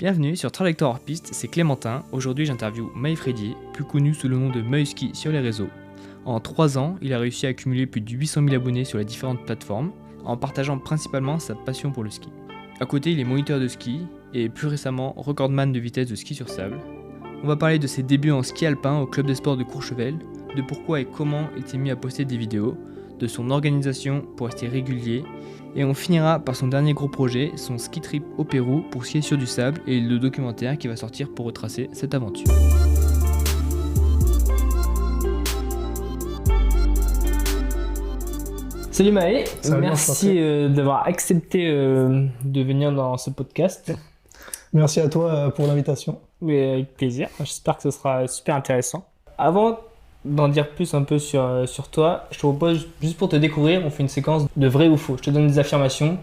Bienvenue sur Trajectoire hors piste, c'est Clémentin. Aujourd'hui j'interviewe MyFreddy, plus connu sous le nom de MySki sur les réseaux. En 3 ans, il a réussi à accumuler plus de 800 000 abonnés sur les différentes plateformes, en partageant principalement sa passion pour le ski. À côté, il est moniteur de ski et plus récemment recordman de vitesse de ski sur sable. On va parler de ses débuts en ski alpin au club des sports de Courchevel, de pourquoi et comment il s'est mis à poster des vidéos, de son organisation pour rester régulier, et on finira par son dernier gros projet, son ski trip au Pérou pour skier sur du sable et le documentaire qui va sortir pour retracer cette aventure. Salut Maë, merci d'avoir accepté de venir dans ce podcast. Merci à toi pour l'invitation. Oui, avec plaisir, j'espère que ce sera super intéressant. Avant d'en dire plus un peu sur toi, je te propose, juste pour te découvrir, on fait une séquence de vrai ou faux. Je te donne des affirmations,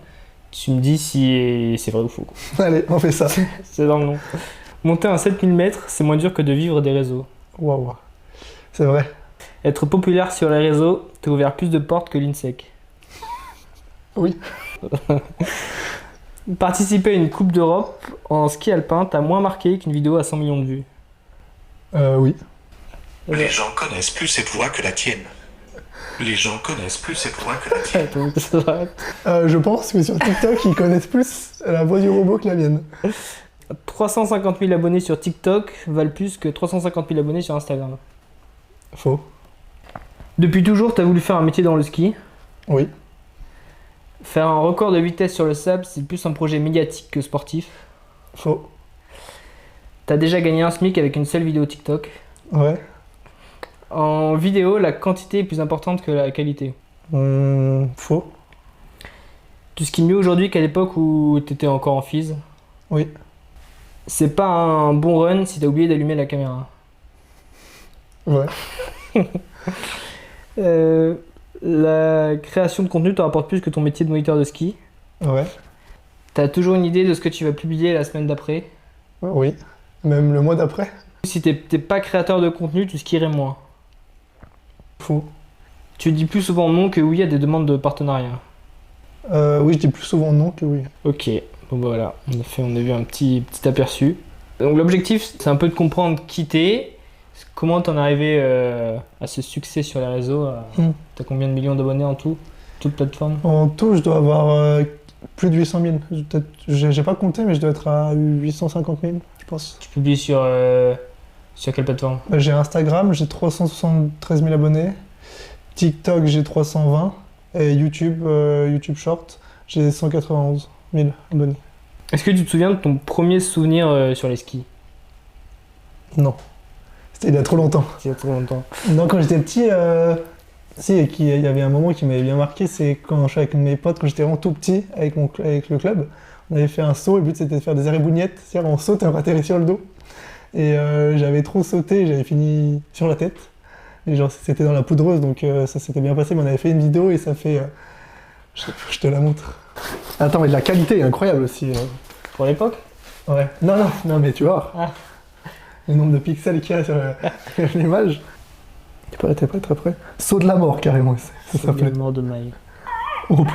tu me dis si c'est vrai ou faux. Allez, on fait ça. C'est dans le nom. Monter un 7000 mètres, c'est moins dur que de vivre des réseaux. Waouh, c'est vrai. Être populaire sur les réseaux t'a ouvert plus de portes que l'INSEC. Oui. Participer à une Coupe d'Europe en ski alpin t'a moins marqué qu'une vidéo à 100 millions de vues. Oui. Les gens connaissent plus ses voix que la tienne. Les gens connaissent plus ses voix que la tienne. Je pense que sur TikTok, ils connaissent plus la voix du robot que la mienne. 350 000 abonnés sur TikTok valent plus que 350 000 abonnés sur Instagram. Faux. Depuis toujours, t'as voulu faire un métier dans le ski. Oui. Faire un record de vitesse sur le sable, c'est plus un projet médiatique que sportif. Faux. T'as déjà gagné un SMIC avec une seule vidéo TikTok. Ouais. En vidéo, la quantité est plus importante que la qualité. Faux. Tu skis mieux aujourd'hui qu'à l'époque où t'étais encore en FISE. Oui. C'est pas un bon run si t'as oublié d'allumer la caméra. Ouais. La création de contenu te rapporte plus que ton métier de moniteur de ski. Ouais. T'as toujours une idée de ce que tu vas publier la semaine d'après. Oui. Même le mois d'après. Si t'es pas créateur de contenu, tu skierais moins. Faux. Tu dis plus souvent non que oui à des demandes de partenariat. Oui, je dis plus souvent non que oui. Ok, bon bah voilà, on a vu un petit aperçu. Donc l'objectif, c'est un peu de comprendre qui t'es, comment t'en es arrivé à ce succès sur les réseaux. T'as combien de millions d'abonnés en tout, toute plateforme? En tout, je dois avoir plus de 800 000. J'ai pas compté, mais je dois être à 850 000, je pense. Tu publies sur quelle plateforme? J'ai Instagram, j'ai 373 000 abonnés. TikTok, j'ai 320. Et YouTube Short, j'ai 191 000 abonnés. Est-ce que tu te souviens de ton premier souvenir sur les skis? Non. C'était il y a trop longtemps. Il y a trop longtemps. Non, quand j'étais petit, il y avait un moment qui m'avait bien marqué, c'est quand je suis avec mes potes, quand j'étais vraiment tout petit avec le club. On avait fait un saut, et le but c'était de faire des arrêts-bougnettes, c'est-à-dire on saute et on atterrit sur le dos. Et j'avais trop sauté, j'avais fini sur la tête. Et genre c'était dans la poudreuse, donc ça s'était bien passé, mais on avait fait une vidéo et ça fait... je te la montre. Attends, mais de la qualité est incroyable aussi. Pour l'époque? Ouais. Non, mais tu vois. Ah. Le nombre de pixels qu'il y a sur l'image. T'es pas très près. Saut de la mort, carrément, ça s'appelait. La mort de Maï. Oh putain.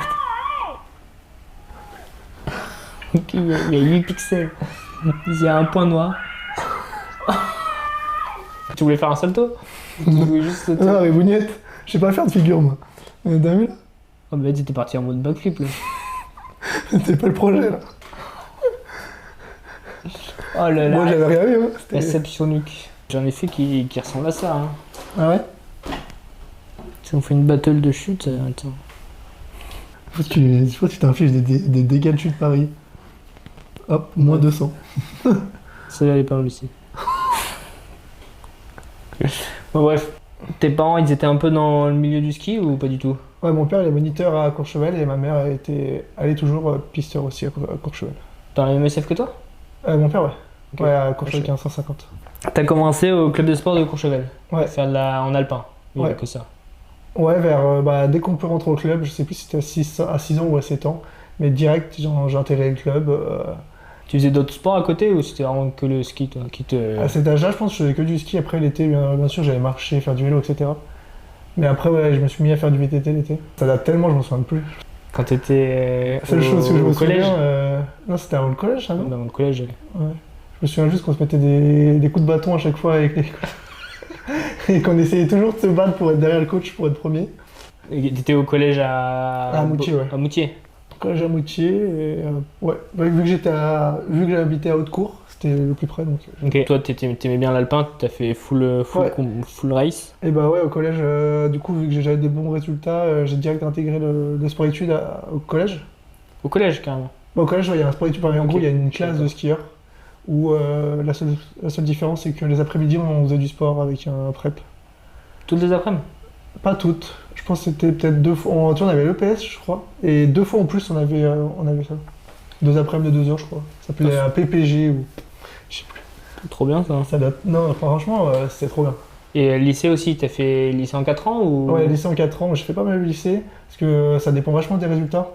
Ok, il y a 8 pixels. Il y a un point noir. Tu voulais faire un salto? Tu voulais juste sauter? Non, mais bougnette, je sais pas faire de figure, moi. T'as vu là? Oh bah t'étais parti en mode backflip là. C'était pas le projet là. Oh là là. Moi j'avais rien vu, hein. La cèpe sur nuque. J'en ai fait qui ressemble à ça. Hein. Ah ouais? Si on fait une battle de chute, attends. Je pense que tu t'infliges des dégâts de chute pareil. Hop, moins 200. Celle-là elle est pas mal aussi. Bon bref, tes parents ils étaient un peu dans le milieu du ski ou pas du tout? Ouais, mon père il est moniteur à Courchevel et ma mère elle est toujours pisteur aussi à Courchevel. Dans la même SF que toi? Mon père ouais. Okay. Ouais, à Courchevel 1550. T'as commencé au club de sport de Courchevel? Ouais. Faire en alpin? Il y avait que ça. Ouais, dès qu'on peut rentrer au club, je sais plus si c'était à 6 ans ou à 7 ans, mais direct j'ai intégré le club. Tu faisais d'autres sports à côté ou c'était vraiment que le ski toi, qui te... À cet âge-là, je pense que je faisais que du ski. Après l'été, bien sûr, j'allais marcher, faire du vélo, etc. Mais après, ouais, je me suis mis à faire du VTT l'été. Ça date tellement, je m'en souviens plus. Quand t'étais La seule chose que je me collège? souviens, Non, c'était avant le collège, ça, non? Dans le collège. Ouais. Je me souviens juste qu'on se mettait des coups de bâton à chaque fois avec les et qu'on essayait toujours de se battre pour être derrière le coach, pour être premier. Et t'étais au collège à Moutier, ouais. À Moutier. Collège à Moutier, et ouais. Bah, vu que j'habitais à Haute-Cour, c'était le plus près, donc... Ok. Toi, t'aimais bien l'alpin, t'as fait full race. Et bah ouais, au collège, du coup, vu que j'avais des bons résultats, j'ai direct intégré le sport-études au collège. Au collège, carrément. Bah, au collège, ouais, il y a un sport-études, en gros, il y a une classe de D'accord. skieurs, où la seule différence, c'est que les après-midi, on faisait du sport avec un prep. Toutes les après-midi? Pas toutes. Je pense que c'était peut-être 2 fois. Tu vois, on avait l'EPS, je crois. Et 2 fois en plus, on avait ça. 2 après-midi de 2 heures, je crois. Ça s'appelait un PPG ou. Je sais plus. Trop bien, ça. Ça date. Non, franchement, c'était trop bien. Et lycée aussi, t'as fait lycée en 4 ans ou... Ouais, lycée en 4 ans. J'ai fait pas mal de lycée. Parce que ça dépend vachement des résultats.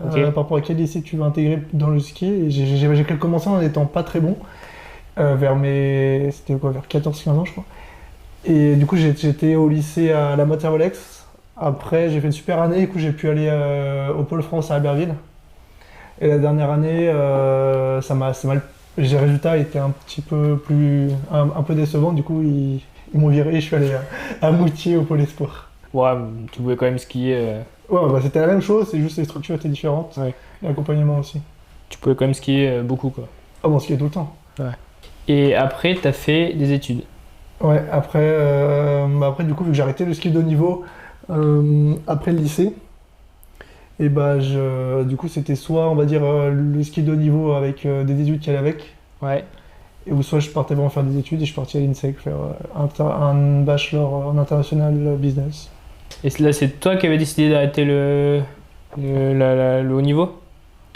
Ok. Par rapport à quel lycée tu vas intégrer dans le ski. Et j'ai commencé en étant pas très bon. C'était quoi, vers 14-15 ans, je crois. Et du coup, j'étais au lycée à la Motte Rolex. Après, j'ai fait une super année. Du coup, j'ai pu aller au Pôle France à Albertville. Et la dernière année, les résultats étaient un petit peu un peu décevants. Du coup, ils m'ont viré. Je suis allé à Moutier au Pôle Espoir. Ouais, tu pouvais quand même skier. Ouais, bah, c'était la même chose. C'est juste les structures étaient différentes. Ouais. Et l'accompagnement aussi. Tu pouvais quand même skier beaucoup, quoi. Ah bon, on skiait tout le temps. Et après, t'as fait des études. Ouais, après, du coup, vu que j'ai arrêté le ski de haut niveau après le lycée, et bah, du coup, c'était soit, on va dire, le ski de haut niveau avec des études qui allaient avec, Ouais. ou soit je partais vraiment faire des études et je partais à l'INSEC faire un bachelor en international business. Et là, c'est toi qui avais décidé d'arrêter le haut niveau?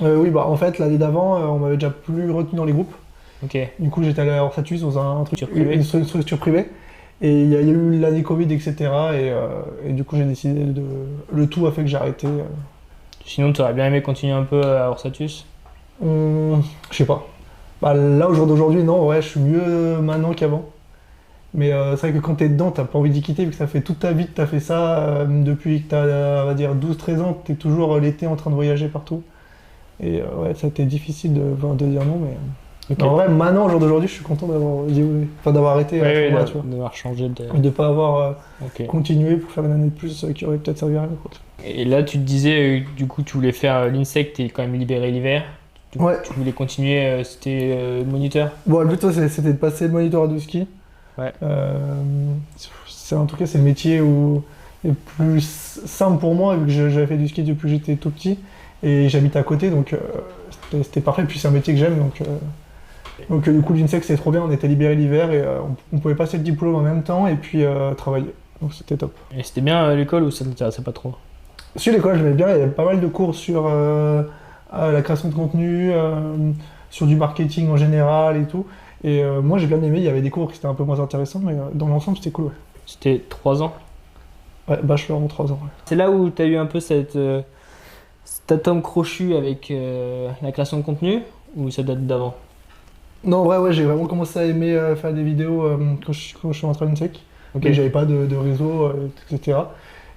Oui, bah, en fait, l'année d'avant, on m'avait déjà plus retenu dans les groupes. Ok. Du coup, j'étais allé à Orsatus dans Une structure privée. Et il y a eu l'année Covid, etc. Et du coup, j'ai décidé de. Le tout a fait que j'ai arrêté. Sinon, tu aurais bien aimé continuer un peu à Orsatus? Je sais pas. Bah, là, au jour d'aujourd'hui, non, ouais, je suis mieux maintenant qu'avant. Mais c'est vrai que quand t'es dedans, t'as pas envie d'y quitter, vu que ça fait toute ta vie que t'as fait ça. Depuis que t'as, on va dire, 12-13 ans, t'es toujours l'été en train de voyager partout. Et ouais, ça a été difficile de dire non, mais. Ok. En vrai, maintenant, au jour d'aujourd'hui, je suis content d'avoir dit oui. Enfin, d'avoir arrêté à ce moment-là, tu vois. d'avoir changé de... Et de pas avoir Ok. continué pour faire une année de plus qui aurait peut-être servi à rien, quoi. Et là, tu te disais, du coup, tu voulais faire l'INSEC, t'es quand même libéré l'hiver. Ouais. Tu voulais continuer, c'était moniteur? Bon, le but, toi, c'était de passer le moniteur de ski. Ouais. En tout cas, c'est le métier le plus simple pour moi, vu que j'avais fait du ski depuis que j'étais tout petit. Et j'habite à côté, donc c'était parfait. Puis c'est un métier que j'aime, donc du coup, l'INSEC, c'était trop bien. On était libéré l'hiver et on pouvait passer le diplôme en même temps et puis travailler. Donc c'était top. Et c'était bien l'école ou ça t'intéressait pas trop? Sur l'école, j'aimais bien. Il y avait pas mal de cours sur la création de contenu, sur du marketing en général et tout. Et moi, j'ai bien aimé. Il y avait des cours qui étaient un peu moins intéressants, mais dans l'ensemble, c'était cool. Ouais. C'était 3 ans? Ouais, bachelor en 3 ans. Ouais. C'est là où tu as eu un peu cet atome crochu avec la création de contenu, ou ça date d'avant? Non, en vrai, ouais, j'ai vraiment commencé à aimer faire des vidéos quand je suis rentré à l'INSEC. Ok. Et j'avais pas de réseau, etc.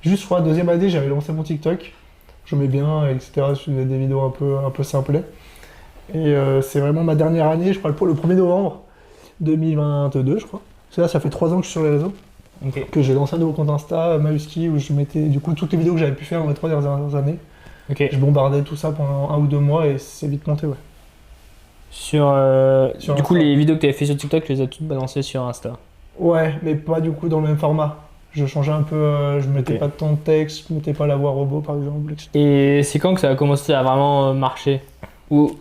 Juste, je crois, deuxième année, j'avais lancé mon TikTok. Je mets bien, etc. Je faisais des vidéos un peu simplées. Et c'est vraiment ma dernière année, je crois, le 1er novembre 2022, je crois. Parce que là, ça fait 3 ans que je suis sur les réseaux. Ok. Que j'ai lancé un nouveau compte Insta, Mahuski, où je mettais du coup toutes les vidéos que j'avais pu faire dans les 3 dernières années. Ok. Je bombardais tout ça pendant 1 ou 2 mois et c'est vite monté, ouais. Sur du coup, Insta. les vidéos que tu avais fait sur TikTok, tu les as toutes balancées sur Insta. Ouais, mais pas du coup dans le même format. Je changeais un peu, je mettais Ok. pas tant de texte, je mettais pas la voix robot par exemple. etc. Et c'est quand que ça a commencé à vraiment marcher? Ou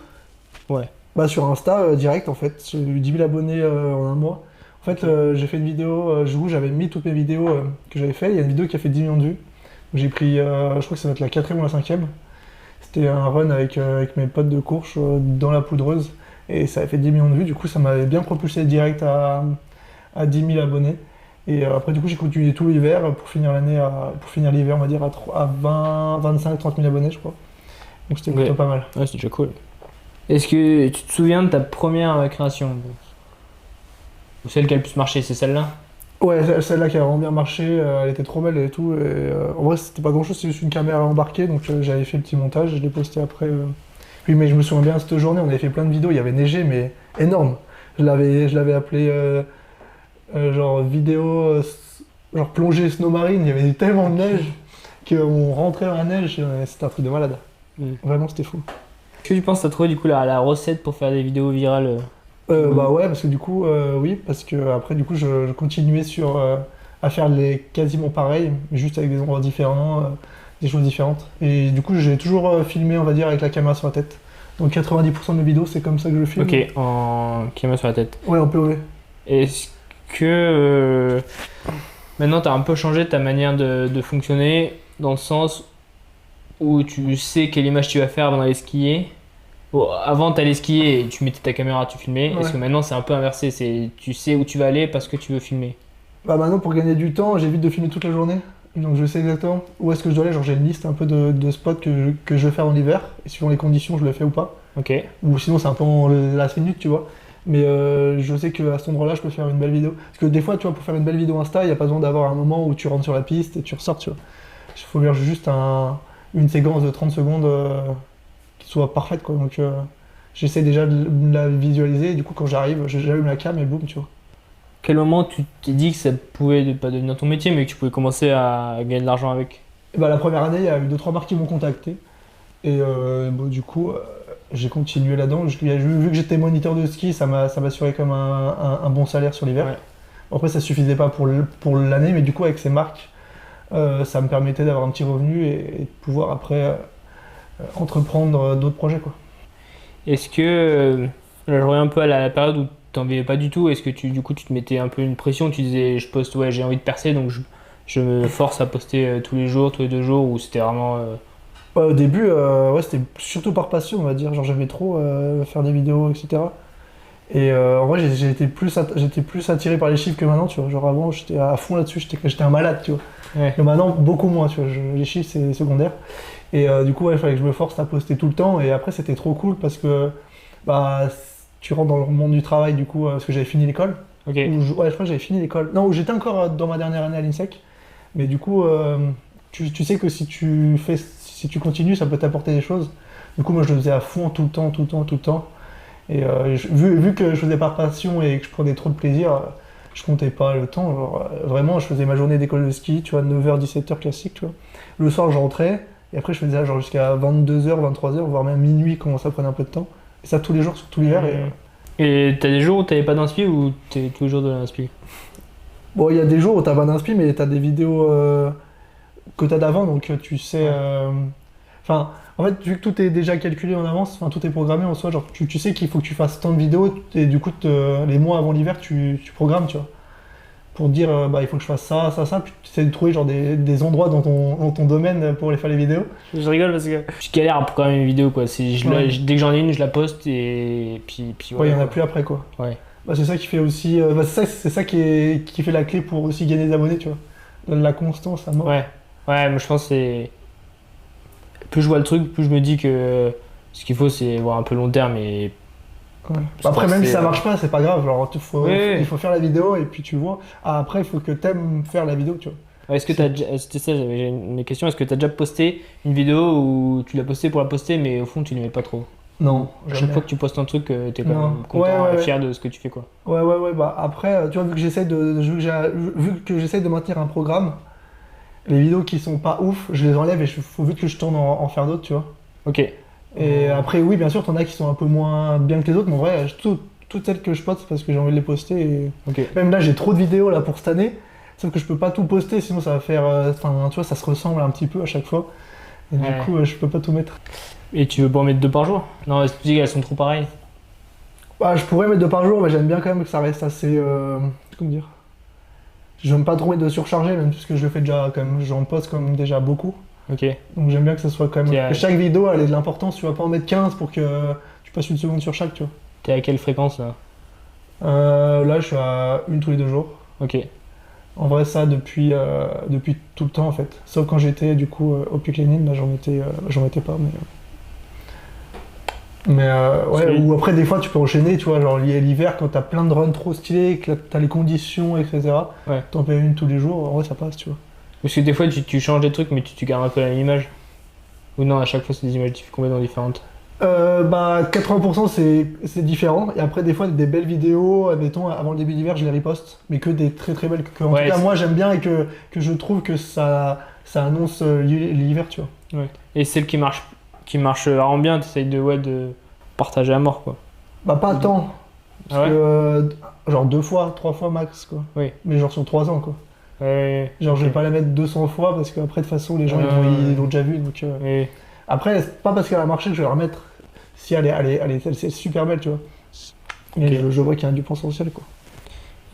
Bah sur Insta, direct en fait, j'ai eu 10 000 abonnés en 1 mois. En fait, j'ai fait une vidéo, où j'avais mis toutes mes vidéos que j'avais fait. Il y a une vidéo qui a fait 10 millions de vues. J'ai pris, je crois que ça va être la 4e ou la 5e. C'était un run avec mes potes de course dans la poudreuse. Et ça avait fait 10 millions de vues, du coup ça m'avait bien propulsé direct à 10 000 abonnés. Et après du coup j'ai continué tout l'hiver pour finir l'hiver on va dire à 20, 25, 30 000 abonnés je crois. Donc c'était plutôt Ouais. pas mal. ouais, c'est déjà cool. Est-ce que tu te souviens de ta première création? Ou celle qui a le plus marché, c'est celle-là? Ouais, celle-là qui a vraiment bien marché, elle était trop belle et tout. Et, en vrai c'était pas grand chose, c'est juste une caméra embarquée, donc j'avais fait le petit montage, je l'ai posté après. Oui, mais je me souviens bien, cette journée, on avait fait plein de vidéos, il y avait neigé, mais énorme. Je l'avais appelé genre vidéo, genre plongée snow marine, il y avait tellement de neige qu'on rentrait dans la neige, c'était un truc de malade. Vraiment, c'était fou. Est-ce que tu penses que tu as trouvé du coup la recette pour faire des vidéos virales Bah ouais, parce que du coup, oui, parce que après, du coup, je continuais à faire quasiment pareil, mais juste avec des endroits différents, des choses différentes. Et du coup, j'ai toujours filmé, on va dire, avec la caméra sur la tête. Donc 90% de mes vidéos, c'est comme ça que je filme. Ok, en caméra sur la tête. Ouais, en POV. Est-ce que maintenant tu as un peu changé ta manière de fonctionner dans le sens où tu sais quelle image tu vas faire avant d'aller skier? Bon, avant tu allais skier et tu mettais ta caméra, tu filmais. Ouais. Est-ce que maintenant c'est un peu inversé? Tu sais où tu vas aller parce que tu veux filmer? Bah maintenant, pour gagner du temps, j'évite de filmer toute la journée. Donc je sais exactement où est-ce que je dois aller. Genre j'ai une liste un peu de spots que je vais faire en hiver. Et suivant les conditions, je le fais ou pas. Ok. Ou sinon, c'est un peu en last minute, tu vois. Mais je sais qu'à cet endroit-là, je peux faire une belle vidéo. Parce que des fois, tu vois, pour faire une belle vidéo Insta, il n'y a pas besoin d'avoir un moment où tu rentres sur la piste et tu ressors, tu vois. Il faut faire juste une séquence de 30 secondes qui soit parfaite, quoi. Donc j'essaie déjà de la visualiser. Et du coup, quand j'arrive, j'allume la cam et boum, tu vois. Quel moment tu t'es dit que ça pouvait pas devenir ton métier, mais que tu pouvais commencer à gagner de l'argent avec? Et bah, la première année, il y a eu 2-3 marques qui m'ont contacté. Et bon, du coup, j'ai continué là-dedans. Vu que j'étais moniteur de ski, ça m'assurait comme un bon salaire sur l'hiver. Ouais. Après, ça suffisait pas pour l'année, mais du coup, avec ces marques, ça me permettait d'avoir un petit revenu et de pouvoir après entreprendre d'autres projets, quoi. Est-ce que, là je reviens un peu à la période où t'en vivais pas du tout, est-ce que du coup tu te mettais un peu une pression, tu disais je poste, ouais j'ai envie de percer donc je me force à poster tous les jours, tous les 2 jours, ou c'était vraiment... Ouais, au début, ouais, c'était surtout par passion, on va dire. Genre, j'aimais trop faire des vidéos, etc. Et en vrai, j'étais plus attiré par les chiffres que maintenant, tu vois. Genre, avant, j'étais à fond là-dessus, j'étais un malade, tu vois. Ouais. Et maintenant, beaucoup moins, tu vois. Les chiffres, c'est secondaire. Et du coup, ouais, il fallait que je me force à poster tout le temps. Et après, c'était trop cool parce que bah, tu rentres dans le monde du travail, du coup, parce que j'avais fini l'école. Ok. Ouais, je crois que j'avais fini l'école. Non, j'étais encore dans ma dernière année à l'INSEC. Mais du coup, tu sais que si tu continues, ça peut t'apporter des choses. Du coup, moi, je le faisais à fond, tout le temps, tout le temps, tout le temps. Et vu que je faisais par passion et que je prenais trop de plaisir, je comptais pas le temps. Genre, vraiment, je faisais ma journée d'école de ski, tu vois, 9h, 17h classique, tu vois. Le soir, je rentrais, et après, je faisais ça genre jusqu'à 22h, 23h, voire même minuit quand ça prenait un peu de temps. Et ça tous les jours, sur tout l'hiver. Et t'as des jours où t'avais pas d'inspi ou t'es tous les jours de l'inspi? Bon, il y a des jours où t'as pas d'inspi, mais t'as des vidéos que t'as d'avant, donc tu sais. Enfin, en fait, vu que tout est déjà calculé en avance, enfin tout est programmé en soi, genre tu sais qu'il faut que tu fasses tant de vidéos, et du coup, les mois avant l'hiver, tu programmes, tu vois. Pour dire, bah, il faut que je fasse ça, ça, ça, puis tu essaies de trouver genre des endroits dans ton domaine pour les faire les vidéos. Je rigole parce que je galère pour quand même une vidéo quoi. Ouais. Dès que j'en ai une, je la poste et puis Ouais, il y en a quoi. plus après, quoi. Ouais. Bah, c'est ça qui fait aussi. Bah, c'est ça qui fait la clé pour aussi gagner des abonnés, tu vois. La constance à mort. Ouais. Ouais, moi je pense que c'est. Plus je vois le truc, plus je me dis que ce qu'il faut c'est voir un peu long terme et. Ouais. Après, même si ça c'est- marche pas, c'est pas grave. Genre, Oui. il faut faire la vidéo et puis tu vois. Ah, après, il faut que t'aimes faire la vidéo, tu vois. Est-ce que t'as déjà. C'était ça, j'avais une question. Est-ce que t'as déjà posté une vidéo où tu l'as postée pour la poster, mais au fond tu n'aimais pas trop? Non, À chaque jamais. fois que tu postes un truc, t'es quand Non. même content Ouais, et ouais, fier de ce que tu fais quoi. Ouais, bah après, tu vois, vu que j'essaie de maintenir un programme, les vidéos qui sont pas ouf, je les enlève et faut vite que je tourne en faire d'autres, tu vois. Ok. Et après, oui, bien sûr, t'en as qui sont un peu moins bien que les autres, mais en vrai, toutes celles que je poste, c'est parce que j'ai envie de les poster. Et... Ok. Même là, j'ai trop de vidéos là pour cette année, sauf que je peux pas tout poster, sinon ça va faire. Enfin, tu vois, ça se ressemble un petit peu à chaque fois. Et Ouais. du coup, je peux pas tout mettre. Et tu veux pas en mettre 2 par jour? Non, tu dis qu'elles sont trop pareilles. Bah, je pourrais mettre 2 par jour, mais j'aime bien quand même que ça reste assez. Comment dire? J'aime pas trop mettre de surcharger, même puisque je le fais déjà quand même. J'en poste quand même déjà beaucoup. Ok. Donc j'aime bien que ça soit quand même. Tiens. Que chaque vidéo elle ait de l'importance, tu vas pas en mettre 15 pour que tu passes une seconde sur chaque, tu vois. T'es à quelle fréquence là? Là, je suis à une tous les 2 jours. Ok. En vrai, ça depuis tout le temps en fait. Sauf quand j'étais du coup au Pic Lénine, là j'en mettais pas. Ouais, Solide. ou après des fois tu peux enchaîner, tu vois, genre l'hiver quand t'as plein de runs trop stylés, que t'as les conditions, etc. Ouais. T'en fais une tous les jours, en vrai ça passe, tu vois. Parce que des fois tu changes des trucs mais tu gardes un peu la même image. Ou non, à chaque fois c'est des images complètement différentes. Bah 80% c'est différent et après des fois des belles vidéos, admettons avant le début d'hiver je les reposte mais que des très très belles en Ouais, tout cas c'est- moi j'aime bien et que je trouve que ça annonce l'hiver tu vois. Ouais. Et celle qui marche vraiment bien, t'essayes de partager à mort, quoi. Bah pas tant parce Ah ouais? que genre 2 fois, 3 fois max quoi. Oui. Mais genre sur 3 ans quoi. Ouais, Genre je vais ok. pas la mettre 200 fois parce qu'après de toute façon les gens ils l'ont déjà vu donc Ouais. après c'est pas parce qu'elle a marché que je vais la remettre si c'est super belle tu vois. Et Ok. je vois qu'il y a du potentiel quoi.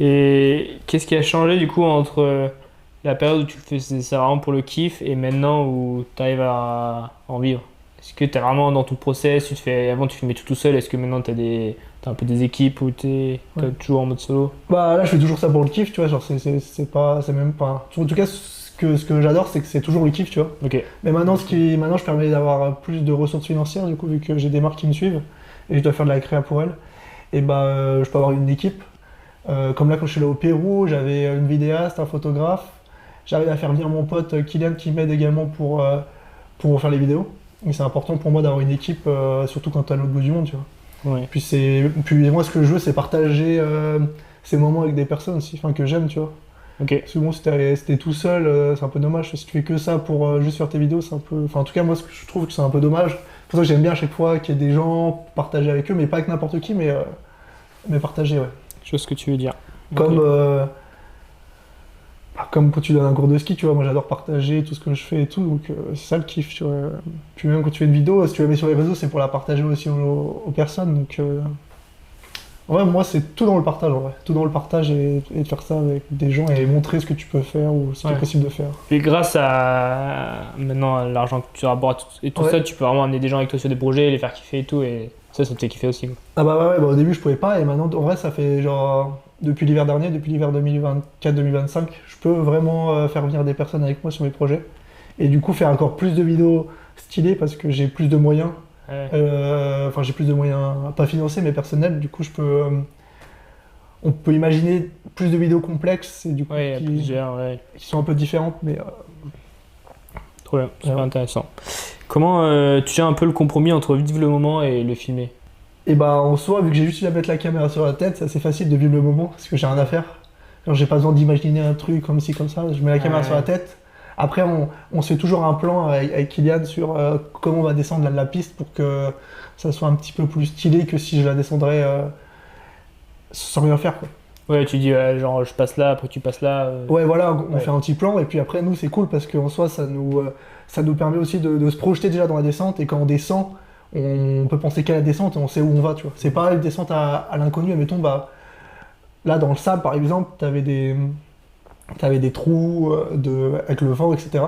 Et qu'est-ce qui a changé du coup entre la période où tu faisais ça vraiment pour le kiff et maintenant où tu arrives à en vivre? Est-ce que tu es vraiment dans tout le process, avant tu filmais tout seul, est-ce que maintenant t'as un peu des équipes ou t'es toujours en mode solo? Bah là je fais toujours ça pour le kiff tu vois genre c'est même pas en tout cas ce que j'adore c'est que c'est toujours le kiff tu vois Ok. mais maintenant je permets d'avoir plus de ressources financières du coup vu que j'ai des marques qui me suivent et je dois faire de la créa pour elles et bah je peux avoir une équipe. Comme là quand je suis là au Pérou j'avais une vidéaste un photographe j'arrive à faire venir mon pote Kylian qui m'aide également pour faire les vidéos et c'est important pour moi d'avoir une équipe surtout quand t'es à l'autre bout du monde tu vois. Ouais. Puis moi, ce que je veux, c'est partager ces moments avec des personnes aussi, enfin, que j'aime, tu vois. Ok. Parce que bon, si t'es tout seul, c'est un peu dommage. Si tu fais que ça pour juste faire tes vidéos, c'est un peu. Enfin, en tout cas, moi, je trouve que c'est un peu dommage. C'est pour ça que j'aime bien à chaque fois qu'il y ait des gens, partager avec eux, mais pas avec n'importe qui, mais partager, ouais. Je vois ce que tu veux dire. Comme, Ok. comme quand tu donnes un cours de ski, tu vois, moi j'adore partager tout ce que je fais et tout, donc c'est ça le kiff, tu vois. Puis même quand tu fais une vidéo, si tu la mets sur les réseaux, c'est pour la partager aussi aux personnes, donc. En vrai, moi, c'est tout dans le partage, en vrai. Tout dans le partage et de faire ça avec des gens et montrer ce que tu peux faire ou ce qui Ouais. est possible de faire. Et grâce à maintenant à l'argent que tu rapportes et tout Ouais. ça, tu peux vraiment amener des gens avec toi sur des projets, les faire kiffer et tout, et ça te fait kiffer aussi, quoi. Ah bah ouais, bah au début, je pouvais pas et maintenant, en vrai, ça fait genre... Depuis l'hiver dernier, depuis l'hiver 2024-2025, je peux vraiment faire venir des personnes avec moi sur mes projets. Et du coup, faire encore plus de vidéos stylées parce que j'ai plus de moyens. Ouais. Enfin, j'ai plus de moyens, pas financiers, mais personnels. Du coup, on peut imaginer plus de vidéos complexes et du coup, Ouais, il y a plusieurs, ouais. qui sont un peu différentes, mais Trop bien, super Ouais. intéressant. Comment tu gères un peu le compromis entre vivre le moment et le filmer? et bah en soi, vu que j'ai juste eu à mettre la caméra sur la tête, c'est assez facile de vivre le moment parce que j'ai rien à faire. Genre j'ai pas besoin d'imaginer un truc comme ci, comme ça, je mets la caméra Ouais. sur la tête. Après, on se fait toujours un plan avec Kylian sur comment on va descendre la piste pour que ça soit un petit peu plus stylé que si je la descendrais sans rien faire, quoi. Ouais, tu dis genre je passe là, après tu passes là. Ouais, voilà, on Ouais. fait un petit plan et puis après, nous, c'est cool parce qu'en soi, ça nous permet aussi de se projeter déjà dans la descente et quand on descend, on peut penser qu'à la descente et on sait où on va, tu vois. C'est pas une descente à l'inconnu, admettons, bah, là, dans le sable, par exemple, t'avais des trous avec le vent, etc.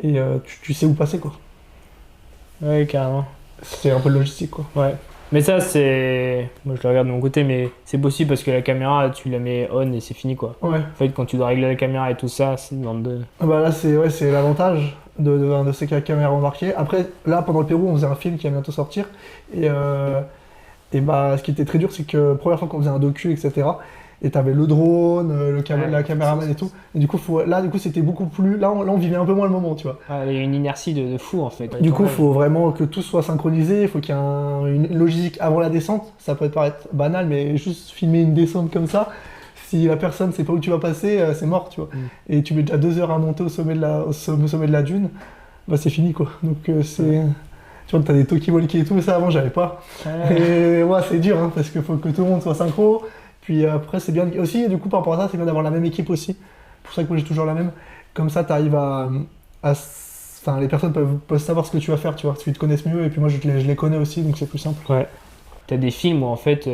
Et tu sais où passer, quoi. Ouais, carrément. C'est un peu de logistique, quoi. Ouais. Mais ça, c'est. Moi, je le regarde de mon côté, mais c'est possible parce que la caméra, tu la mets on et c'est fini, quoi. Ouais. En fait, quand tu dois régler la caméra et tout ça, c'est dans de. Ah bah là, c'est l'avantage de ces caméras embarquées. Après, là, pendant le Pérou, on faisait un film qui va bientôt sortir. Et bah, ce qui était très dur, c'est que première fois qu'on faisait un docu, etc. Et t'avais le drone, Ouais, la caméraman et tout. Et du coup, là, du coup, c'était beaucoup plus. Là, on vivait un peu moins le moment, tu vois. Ah, il y a une inertie de fou, en fait. Du coup, il faut vraiment que tout soit synchronisé. Il faut qu'il y ait une logique avant la descente. Ça peut paraître banal, mais juste filmer une descente comme ça, si la personne sait pas où tu vas passer, c'est mort, tu vois. Et tu mets déjà 2 heures à monter au sommet de la dune, bah c'est fini, quoi. Donc, tu vois, t'as des talkie-walkie et tout, mais ça avant, j'avais pas. Et ouais, c'est dur, hein, parce qu'il faut que tout le monde soit synchro. Puis après, c'est bien aussi, du coup, par rapport à ça, c'est bien d'avoir la même équipe aussi. C'est pour ça que moi, j'ai toujours la même. Comme ça, t'arrives enfin, les personnes peuvent savoir ce que tu vas faire, tu vois, parce qu'ils te connaissent mieux, et puis moi, je les connais aussi, donc c'est plus simple. Ouais. T'as des films où, en fait,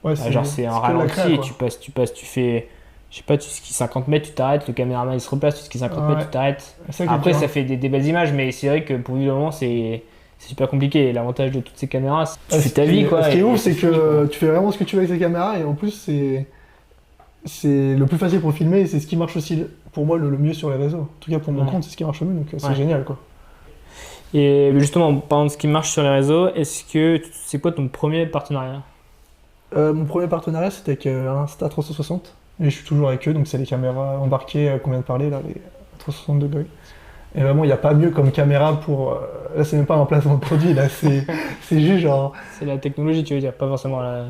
Ouais, genre c'est un que de la ralenti créa, et quoi. tu fais. Je sais pas, tu skis 50 mètres, tu t'arrêtes, le caméraman il se replace, tu skis 50 mètres, Ouais. tu t'arrêtes. C'est ça qui est Après, dur, ça hein. fait des belles images, mais c'est vrai que pour vivre le moment, c'est super compliqué. Et l'avantage de toutes ces caméras, c'est que tu fais ta vie, quoi. Ce qui est et ouf, c'est fini, quoi. que tu fais vraiment ce que tu veux avec ces caméras, et en plus, c'est le plus facile pour filmer, et c'est ce qui marche aussi, pour moi, le mieux sur les réseaux. En tout cas, pour mon Ouais. compte, c'est ce qui marche le mieux, donc c'est Ouais. génial, quoi. Et justement, en parlant de ce qui marche sur les réseaux, c'est quoi ton premier partenariat? Mon premier partenariat, c'était avec Insta360, et je suis toujours avec eux, donc c'est les caméras embarquées qu'on vient de parler, là, les 360 degrés. Et vraiment, il n'y a pas mieux comme caméra pour. Là, c'est même pas un placement de produit, là, c'est juste genre. C'est la technologie, tu veux dire, pas forcément la.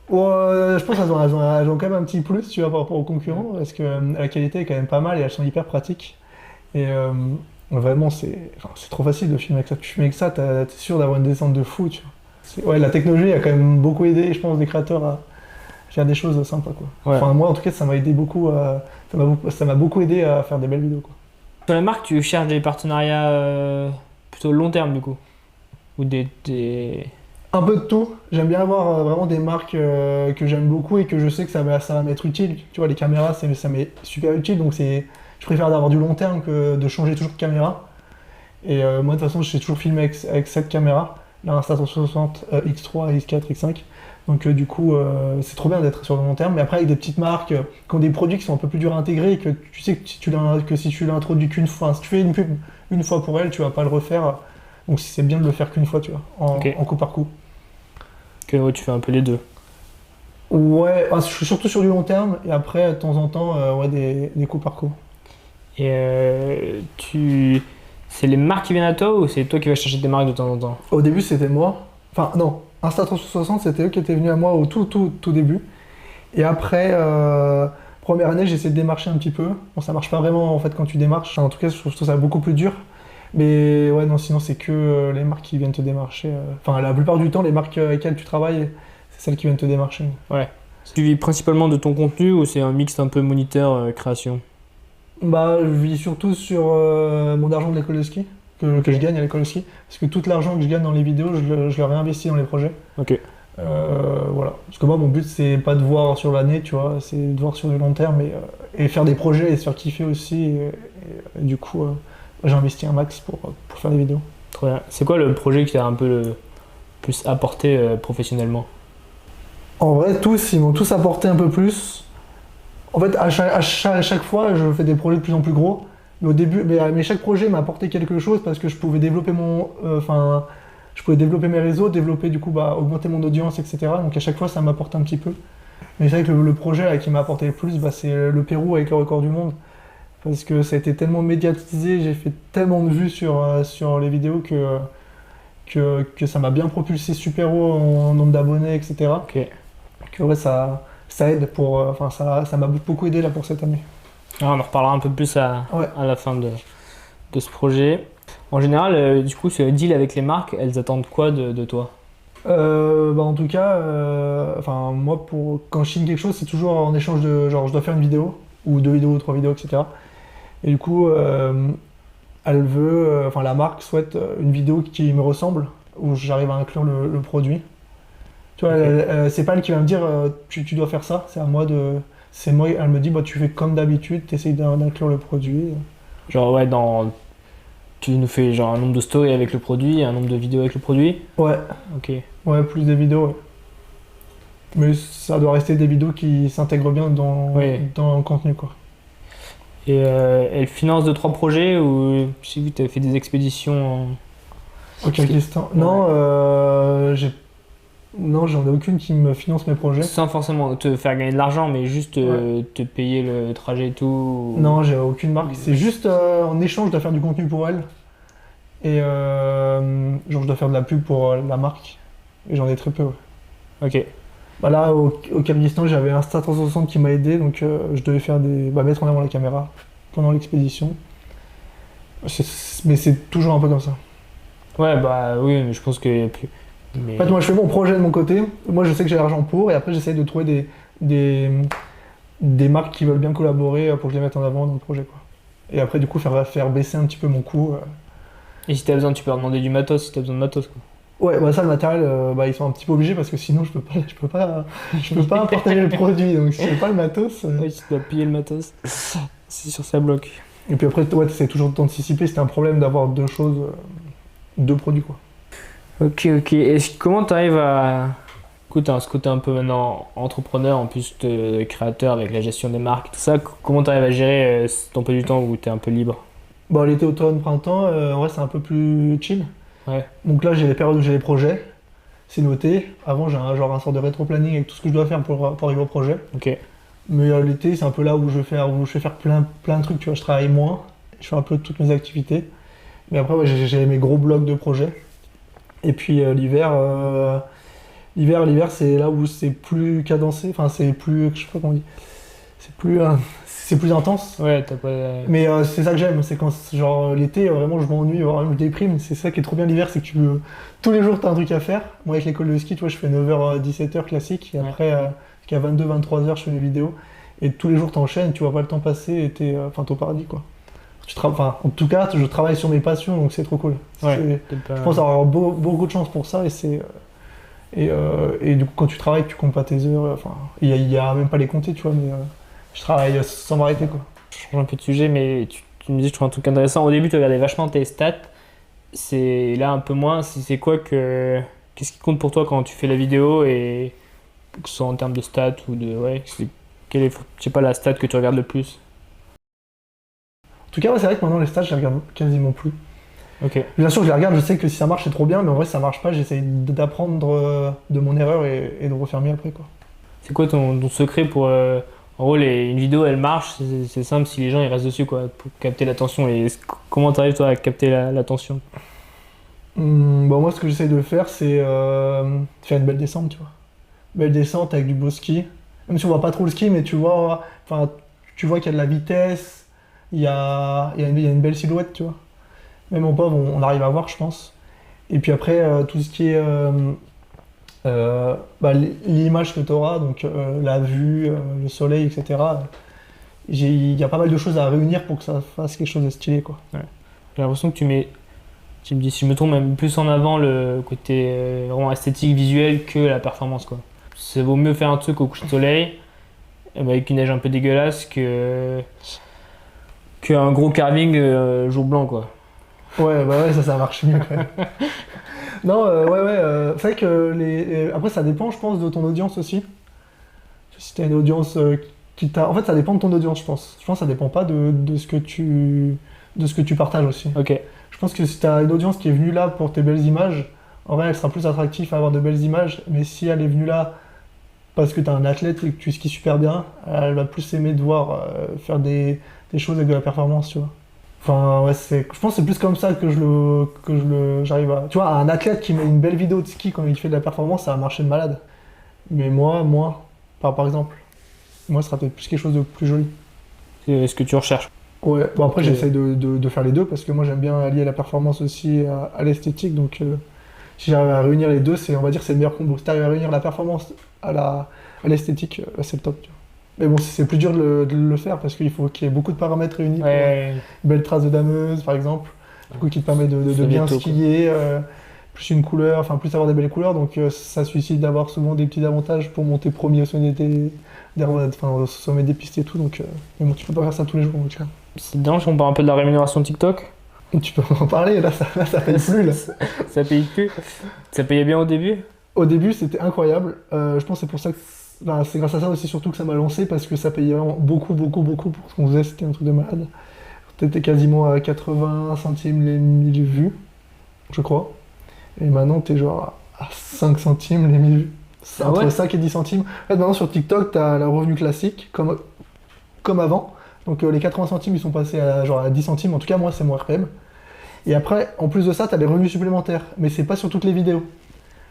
Ouais, je pense qu'elles ont quand même un petit plus, tu vois, par rapport aux concurrents, parce que la qualité est quand même pas mal et elles sont hyper pratiques. Et vraiment, c'est trop facile de filmer avec ça. Tu filmes avec ça, t'es sûr d'avoir une descente de fou, tu vois. Ouais, la technologie a quand même beaucoup aidé, je pense, des créateurs à faire des choses sympas, quoi. Ouais. Enfin, moi, en tout cas, ça m'a aidé beaucoup, ça m'a beaucoup aidé à faire des belles vidéos, quoi. Sur les marques, tu cherches des partenariats plutôt long terme, du coup? Ou des... Un peu de tout. J'aime bien avoir vraiment des marques que j'aime beaucoup et que je sais que ça va m'être utile. Tu vois, les caméras, ça m'est super utile, donc je préfère d'avoir du long terme que de changer toujours de caméra. Et moi, de toute façon, j'ai toujours filmé avec cette caméra, là, Insta360 X3, X4, X5. Donc du coup, c'est trop bien d'être sur le long terme. Mais après, avec des petites marques qui ont des produits qui sont un peu plus durs à intégrer et que tu sais que si tu l'introduis qu'une fois, si tu fais une pub une fois pour elle, tu vas pas le refaire. Donc c'est bien de le faire qu'une fois, tu vois, en coup par coup. Que ouais, tu fais un peu les deux. Ouais, je suis surtout sur du long terme et après, de temps en temps, ouais, des coups par coup. Et c'est les marques qui viennent à toi ou c'est toi qui vas chercher des marques de temps en temps? Au début, c'était moi. Enfin, non, Insta360, c'était eux qui étaient venus à moi au tout début. Et après, première année, j'ai essayé de démarcher un petit peu. Bon, ça marche pas vraiment en fait quand tu démarches. En tout cas, je trouve ça beaucoup plus dur. Mais ouais, non, sinon, c'est que les marques qui viennent te démarcher. Enfin, la plupart du temps, les marques avec lesquelles tu travailles, c'est celles qui viennent te démarcher. Ouais. Tu vis principalement de ton contenu ou c'est un mix un peu moniteur, création? Bah, je vis surtout sur mon argent de l'école de ski, que je gagne à l'école de ski. Parce que tout l'argent que je gagne dans les vidéos, je le réinvestis dans les projets. Ok. Voilà. Parce que moi, mon but, c'est pas de voir sur l'année, tu vois, c'est de voir sur du long terme et faire des projets et se faire kiffer aussi. Et du coup, j'ai investi un max pour faire des vidéos. Trop bien. C'est quoi le projet qui t'a un peu le plus apporté professionnellement? En vrai, ils m'ont tous apporté un peu plus. En fait, à chaque fois, je fais des projets de plus en plus gros. Mais au début, mais chaque projet m'a apporté quelque chose parce que je pouvais développer je pouvais développer mes réseaux, développer du coup, augmenter mon audience, etc. Donc à chaque fois, ça m'apporte un petit peu. Mais c'est vrai que le projet là, qui m'a apporté le plus, c'est le Pérou avec le record du monde. Parce que ça a été tellement médiatisé, j'ai fait tellement de vues sur les vidéos que ça m'a bien propulsé super haut en nombre d'abonnés, etc. Ok. Que ouais, ça aide ça m'a beaucoup aidé là pour cette année. Alors, on en reparlera un peu plus à la fin de ce projet. En général, du coup, ce deal avec les marques, elles attendent quoi de toi? En tout cas, moi, quand je signe quelque chose, c'est toujours en échange de genre je dois faire une vidéo, ou 2 vidéos, 3 vidéos, etc. Et du coup, elle veut, la marque souhaite une vidéo qui me ressemble, où j'arrive à inclure le produit. Tu vois, Okay. c'est pas elle qui va me dire tu dois faire ça, c'est à moi de. C'est moi, elle me dit tu fais comme d'habitude, tu essayes d'inclure le produit. Genre, ouais, tu nous fais genre un nombre de stories avec le produit, un nombre de vidéos avec le produit? Ouais. Ok. Ouais, plus des vidéos, ouais. Mais ça doit rester des vidéos qui s'intègrent bien dans le contenu, quoi. Et elle finance 2-3 projets ou je sais que tu avais fait des expéditions Au Kyrgyzstan. Non, non, j'en ai aucune qui me finance mes projets. sans forcément te faire gagner de l'argent, mais juste te payer le trajet et tout? Non, j'ai aucune marque. C'est juste en échange, je dois faire du contenu pour elle. Et genre, je dois faire de la pub pour la marque. Et j'en ai très peu, ouais. Ok. Là, au Kyrgyzstan, j'avais un Insta360 qui m'a aidé, donc je devais faire mettre en avant la caméra pendant l'expédition. Mais c'est toujours un peu comme ça. Ouais, oui, mais je pense qu'il y a plus. Mais... En fait, moi, je fais mon projet de mon côté. Moi, je sais que j'ai l'argent pour, et après, j'essaye de trouver des marques qui veulent bien collaborer pour que je les mette en avant dans le projet, quoi. Et après, du coup, faire baisser un petit peu mon coût. Et si t'as besoin, tu peux leur demander du matos, si t'as besoin de matos, quoi. Ouais, ça, le matériel, ils sont un petit peu obligés parce que sinon, je peux pas partager le produit. Donc, si j'ai pas le matos. Oui, tu dois payer le matos. C'est sûr, ça bloque. Et puis après, ouais, t'essaies toujours d'anticiper. C'était un problème d'avoir 2 choses, 2 produits, quoi. Ok. Et comment t'arrives à... Écoute, t'as ce côté un peu maintenant entrepreneur, en plus de créateur avec la gestion des marques, tout ça. Comment t'arrives à gérer ton peu du temps où t'es un peu libre? L'été, automne, printemps, en vrai, c'est un peu plus chill. Ouais. Donc là, j'ai les périodes où j'ai les projets. C'est noté. Avant, j'ai un sort de rétro-planning avec tout ce que je dois faire pour arriver au projet. Ok. Mais l'été, c'est un peu là où je vais faire plein de trucs. Tu vois, je travaille moins. Je fais un peu toutes mes activités. Mais après, ouais, j'ai mes gros blocs de projets. Et puis l'hiver, c'est là où c'est plus cadencé. Enfin, c'est plus, je sais pas comment on dit. C'est plus intense. Ouais, t'as pas. Mais c'est ça que j'aime, c'est quand genre l'été, vraiment je m'ennuie, vraiment je déprime. C'est ça qui est trop bien l'hiver, c'est que tous les jours t'as un truc à faire. Moi avec l'école de ski, tu vois, je fais 9h 17h classique, et après jusqu'à 22-23h je fais mes vidéos. Et tous les jours t'enchaînes, tu vois pas le temps passer et t'es au paradis quoi. Enfin, en tout cas, je travaille sur mes passions, donc c'est trop cool. Ouais, je pense avoir beaucoup de chance pour ça, et du coup quand tu travailles, tu comptes pas tes heures. Enfin, il y a même pas les compter, tu vois, mais je travaille sans m'arrêter quoi. Je change un peu de sujet, mais tu me dis, je trouve un truc intéressant. Au début, tu regardais vachement tes stats. C'est là un peu moins. C'est quoi que. Qu'est-ce qui compte pour toi quand tu fais la vidéo et que ce soit en termes de stats ou de. Ouais, quelle est, je sais pas, la stat que tu regardes le plus? En tout cas, ouais, c'est vrai que maintenant les stats, je les regarde quasiment plus. Ok. Bien sûr, je les regarde, je sais que si ça marche, c'est trop bien, mais en vrai, si ça marche pas, j'essaye d'apprendre de mon erreur et de refaire mieux après quoi. C'est quoi ton secret pour. En gros, une vidéo, elle marche, c'est simple si les gens ils restent dessus quoi, pour capter l'attention. Et comment t'arrives toi à capter l'attention? Bon, moi, ce que j'essaye de faire, c'est faire une belle descente, tu vois. Belle descente avec du beau ski. Même si on voit pas trop le ski, mais enfin, tu vois qu'il y a de la vitesse, il y a une belle silhouette, tu vois. Même en pauvre, on arrive à voir, je pense. Et puis après, tout ce qui est l'image que tu auras, donc la vue, le soleil, etc. Il y a pas mal de choses à réunir pour que ça fasse quelque chose de stylé, quoi. Ouais. J'ai l'impression que tu me dis, si je me trompe, même plus en avant le côté vraiment esthétique, visuel que la performance, quoi. Ça vaut mieux faire un truc au coucher de soleil, avec une neige un peu dégueulasse, qu'un gros carving jour blanc, quoi. Ouais, bah ouais, ça marche mieux quand même. Non, c'est vrai que après, ça dépend, je pense, de ton audience aussi. Si t'as une audience qui t'a. En fait, ça dépend de ton audience, je pense. Je pense que ça dépend pas de ce que tu partages aussi. Ok. Je pense que si t'as une audience qui est venue là pour tes belles images, en vrai, elle sera plus attractive à avoir de belles images. Mais si elle est venue là parce que t'es un athlète et que tu skis super bien, elle va plus aimer de voir faire des choses avec de la performance, tu vois. Enfin, ouais, je pense que c'est plus comme ça que j'arrive à. Tu vois, un athlète qui met une belle vidéo de ski quand il fait de la performance, ça va marcher de malade. Mais moi, par exemple, moi, ce sera peut-être plus quelque chose de plus joli. C'est ce que tu recherches. Ouais, bon, après, j'essaye de faire les deux parce que moi, j'aime bien allier la performance aussi à l'esthétique. Donc, si j'arrive à réunir les deux, on va dire, c'est le meilleur combo. Si t'arrives à réunir la performance à l'esthétique, c'est le top, tu vois. Mais bon, c'est plus dur de le faire parce qu'il faut qu'il y ait beaucoup de paramètres réunis. Ouais. Une belle trace de dameuse, par exemple, du coup, qui te permet de bien skier, plus une couleur, enfin plus avoir des belles couleurs. Donc ça suscite d'avoir souvent des petits avantages pour monter premier au sommet au sommet des pistes et tout. Donc, mais bon, tu peux pas faire ça tous les jours. Donc, C'est dingue, on parle un peu de la rémunération TikTok. tu peux en parler, là, ça paye plus. Là. Ça paye plus. Ça payait bien au début? Au début, c'était incroyable. Je pense que c'est pour ça que. C'est grâce à ça aussi surtout que ça m'a lancé parce que ça payait vraiment beaucoup pour ce qu'on faisait, c'était un truc de malade. T'étais quasiment à 80 centimes les 1000 vues, je crois. Et maintenant t'es genre à 5 centimes les 1000 vues. C'est entre 5 et 10 centimes. En fait maintenant sur TikTok t'as le revenu classique comme avant. Donc les 80 centimes ils sont passés à 10 centimes, en tout cas moi c'est mon RPM. Et après en plus de ça t'as des revenus supplémentaires, mais c'est pas sur toutes les vidéos.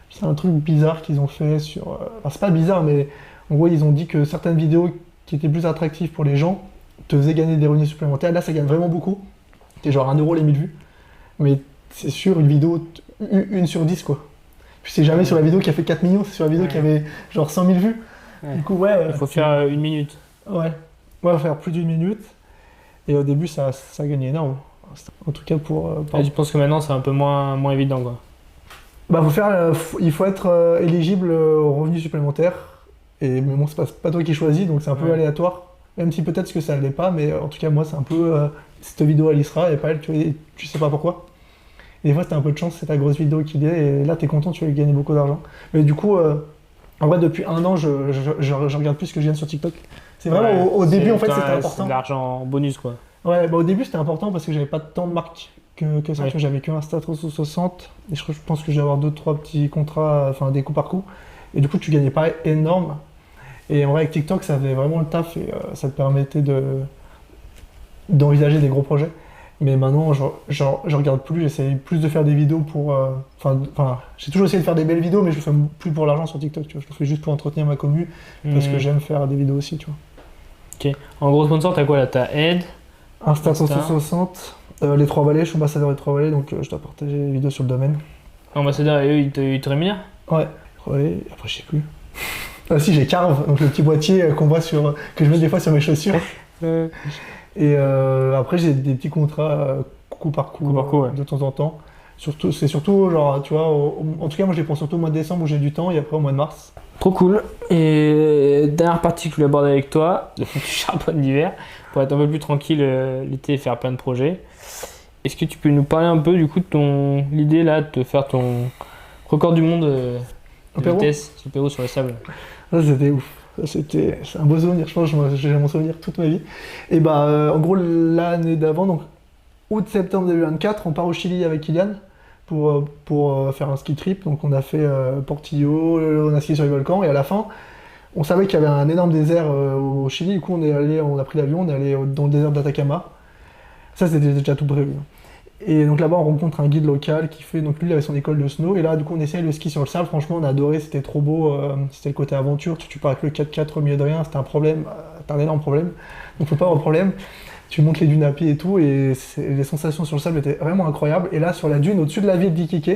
C'est un truc bizarre qu'ils ont fait sur. Enfin, c'est pas bizarre, mais en gros, ils ont dit que certaines vidéos qui étaient plus attractives pour les gens te faisaient gagner des revenus supplémentaires. Là, ça gagne vraiment beaucoup. C'est genre 1€ les 1000 vues. Mais c'est sur une vidéo, une sur 10, quoi. Puis c'est jamais sur la vidéo qui a fait 4 millions, c'est sur la vidéo qui avait genre 100 000 vues. Ouais. Du coup, ouais. Il faut faire 1 minute. Ouais. Ouais, faut faire plus d'1 minute. Et au début, ça gagnait énorme. En tout cas, pour. Je pense que maintenant, c'est un peu moins évident, quoi. Bah, il faut être éligible aux revenus supplémentaires. Mais bon, c'est pas toi qui choisis, donc c'est un peu aléatoire. Même si peut-être que ça ne l'est pas, mais en tout cas, moi, c'est un peu. Cette vidéo, elle y sera, et pas elle, tu sais pas pourquoi. Et des fois, t'as un peu de chance, c'est ta grosse vidéo qui y est, et là, t'es content, tu vas gagner beaucoup d'argent. Mais du coup, en vrai, depuis 1 an, je regarde plus ce que je gagne sur TikTok. C'est vraiment au début, en fait, c'était important. C'est de l'argent en bonus, quoi. Ouais, bah au début, c'était important parce que j'avais pas tant de marques que ça. J'avais que Insta 360 et je pense que je vais avoir 2-3 petits contrats, enfin des coups par coup. Et du coup, tu gagnais pas énorme. Et en vrai, avec TikTok, ça faisait vraiment le taf et ça te permettait d'envisager des gros projets. Mais maintenant, je regarde plus, j'essaie plus de faire des vidéos pour... Enfin, j'ai toujours essayé de faire des belles vidéos, mais je le fais plus pour l'argent sur TikTok, tu vois. Je le fais juste pour entretenir ma commu, parce que j'aime faire des vidéos aussi, tu vois. Ok. En gros sponsor, t'as quoi là? T'as Ed, Insta 360, les Trois Vallées, je suis ambassadeur des Trois Vallées, donc je dois partager les vidéos sur le domaine. ambassadeur, et eux, ils te rémunèrent? Ouais, ouais, après je sais plus. Ah si, j'ai Carve, donc le petit boîtier qu'on voit que je mets des fois sur mes chaussures. Et après j'ai des petits contrats coup par coup, ouais. de temps en temps. C'est surtout genre, tu vois, en tout cas moi je les prends surtout au mois de décembre où j'ai du temps et après au mois de mars. Trop cool. Et dernière partie que je voulais aborder avec toi, du charbonne d'hiver, pour être un peu plus tranquille l'été et faire plein de projets. Est-ce que tu peux nous parler un peu du coup de l'idée là de faire ton record du monde de vitesse sur le Pérou sur le sable? Ça c'était ouf. C'est un beau souvenir, je pense que j'ai mon souvenir toute ma vie. Et bah en gros l'année d'avant, donc août-septembre 2024, on part au Chili avec Kylian pour faire un ski trip. Donc on a fait Portillo, on a skié sur les volcans et à la fin, on savait qu'il y avait un énorme désert au Chili. Du coup on a pris l'avion, on est allé dans le désert d'Atacama. Ça c'était déjà tout prévu. Et donc là-bas on rencontre un guide local qui fait, donc lui il avait son école de snow et là du coup on essaye le ski sur le sable. Franchement on a adoré, c'était trop beau, c'était le côté aventure. Tu pars avec le 4x4 au milieu de rien, c'était un problème, c'était un énorme problème. Donc faut pas avoir de problème. Tu montes les dunes à pied et tout, et les sensations sur le sable étaient vraiment incroyables. Et là, sur la dune, au-dessus de la ville d'Iquique,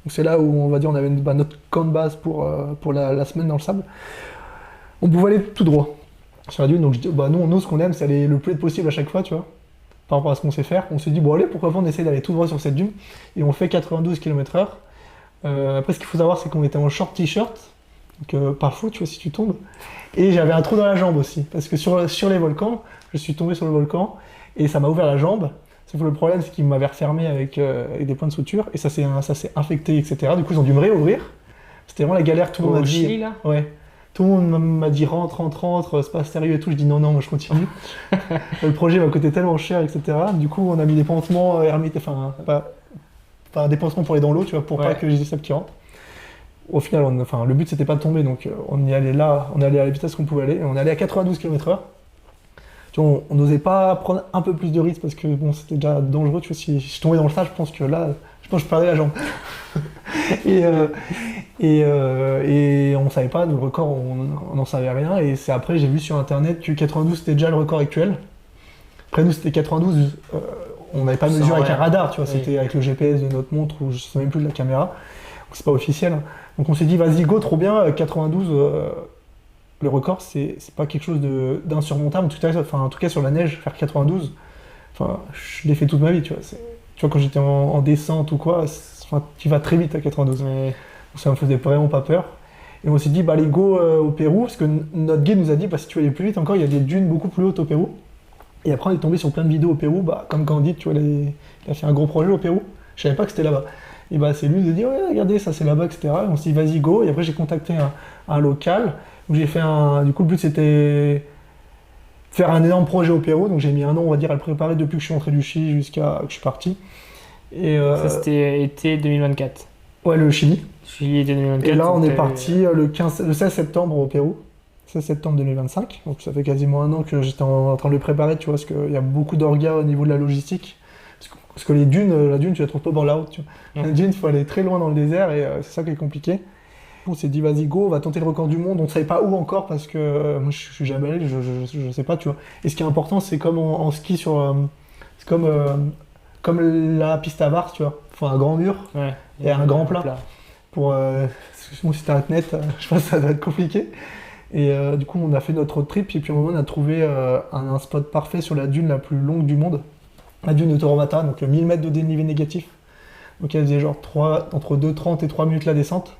c'est là où on va dire on avait notre camp de base pour la semaine dans le sable, on pouvait aller tout droit sur la dune. Donc nous, ce qu'on aime, c'est aller le plus vite possible à chaque fois, tu vois, par rapport à ce qu'on sait faire. On s'est dit, bon allez, pourquoi pas on essaie d'aller tout droit sur cette dune, et on fait 92 km/h. Après, ce qu'il faut savoir, c'est qu'on était en short t-shirt, donc pas fou, tu vois, si tu tombes. Et j'avais un trou dans la jambe aussi, parce que sur les volcans, je suis tombé sur le volcan et ça m'a ouvert la jambe. Sauf que le problème, c'est qu'il m'avait refermé avec des points de suture et ça s'est infecté, etc. Du coup, ils ont dû me réouvrir. C'était vraiment la galère. Tout le monde m'a dit. Chili, là Ouais. Tout le monde m'a dit rentre, c'est pas sérieux et tout. Je dis non, moi je continue. Le projet m'a coûté tellement cher, etc. Du coup, on a mis des pansements des pansements pour aller dans l'eau, tu vois, pour pas que j'ai des sables qui rentrent. Au final, le but c'était pas de tomber, donc on y allait là, on allait à la vitesse qu'on pouvais aller, et on allait à 92 km/h. Tu vois, on n'osait pas prendre un peu plus de risques parce que bon, c'était déjà dangereux. Tu vois, si je tombais dans le sable, je pense que je perdais la jambe. et on savait pas, le record, on n'en savait rien. Et c'est après, j'ai vu sur internet que 92 c'était déjà le record actuel. Après nous, c'était 92. On n'avait pas mesuré avec un radar, tu vois, c'était avec le GPS de notre montre ou je sais même plus de la caméra. Donc c'est pas officiel. Hein. Donc on s'est dit, vas-y, go, trop bien, 92. Le record, c'est pas quelque chose d'insurmontable. En tout cas, sur la neige, faire 92, je l'ai fait toute ma vie, tu vois. Tu vois, quand j'étais en descente ou quoi, tu vas très vite à 92. Mais ça me faisait vraiment pas peur. Et on s'est dit, allez, go au Pérou, parce que notre guide nous a dit, si tu veux aller plus vite encore, il y a des dunes beaucoup plus hautes au Pérou. Et après, on est tombé sur plein de vidéos au Pérou, comme Candide, tu vois, il a fait un gros projet au Pérou. Je savais pas que c'était là-bas. Et c'est lui qui a dit, ouais, regardez, ça c'est là-bas, etc. Et on s'est dit, vas-y, go. Et après, j'ai contacté un local. J'ai fait du coup, le but c'était faire un énorme projet au Pérou. Donc j'ai mis un an, on va dire, à le préparer depuis que je suis rentré du Chili jusqu'à que je suis parti. Et ça c'était été 2024. Ouais, le Chili. Chili été 2024. Et là, on est parti le 16 septembre au Pérou. 16 septembre 2025. Donc ça fait quasiment un an que j'étais en train de le préparer, tu vois, parce qu'il y a beaucoup d'orgas au niveau de la logistique. Parce que la dune, tu la trouves pas dans la haute. Tu vois. La dune, il faut aller très loin dans le désert et c'est ça qui est compliqué. On s'est dit, vas-y, go, on va tenter le record du monde. On ne savait pas où encore parce que moi, je suis jamais allé, je sais pas, tu vois. Et ce qui est important, c'est comme en ski c'est comme la piste à Vars, tu vois. Il faut un grand mur et un grand plat. Si t'as un net, je pense que ça doit être compliqué. Et du coup, on a fait notre road trip et puis au moment, on a trouvé un spot parfait sur la dune la plus longue du monde. La dune de Toromata, donc 1000 mètres de dénivelé négatif. Donc elle faisait genre entre 2,30 et 3 minutes la descente.